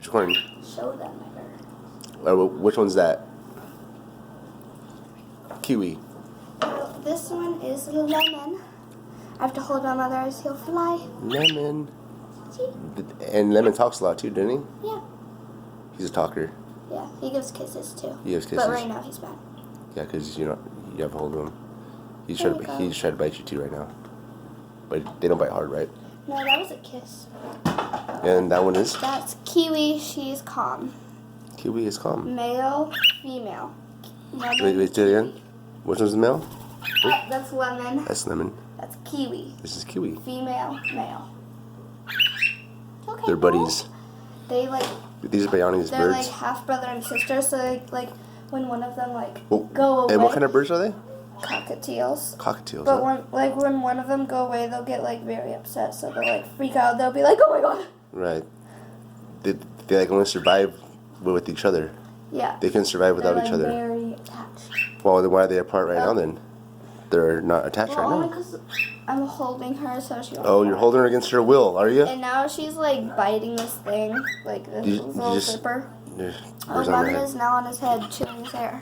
Which one? Show them her. Which one's that? Kiwi. This one is lemon. I have to hold on, otherwise he'll fly. Lemon. See? And Lemon talks a lot too, doesn't he? Yeah. He's a talker. Yeah, he gives kisses too. He gives kisses. But right now he's mad. Yeah, because you have a hold of him. He's There trying to bite you too right now. But they don't bite hard, right? No, that was a kiss. And that one is? That's Kiwi. She's calm. Kiwi is calm. Male, female. Lemon, Wait, say it again. Which one's the male? That's lemon. That's Lemon. That's Kiwi. This is Kiwi. Female, male. Okay. They're buddies. They like. These are bayani's They're birds. like half brother and sister. So like when one of them Oh, go away. and what kind of birds are they? Cockatiels. Cockatiels. But Huh? when one of them go away, they'll get like very upset. So they'll like freak out. They'll be like, "Oh my god!" Right. They like only survive with each other. Yeah. They can survive without They're, each like, other. Very attached. Well, then why are they apart right now then? They're not attached Well, right only now. because I'm holding her, so she. Won't Oh, you're holding her against her will, are you? And now she's like biting this thing, like this little zipper. There's Oh, birds on her Lemon head. is now on his head, chewing his hair.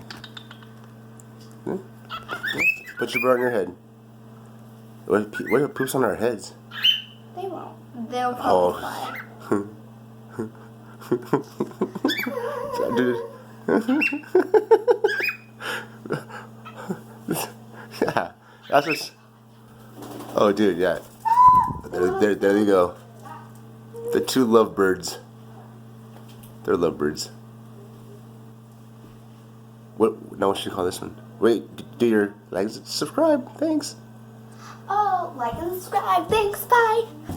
Put your bird on your head. What if poops on our heads? They won't. They'll probably fly. Dude. Yeah, that's just. Oh, dude, yeah. There you go. The two lovebirds. They're lovebirds. What? Now what should you call this one? Wait, do your like, subscribe. Thanks. Oh, like and subscribe. Thanks. Bye.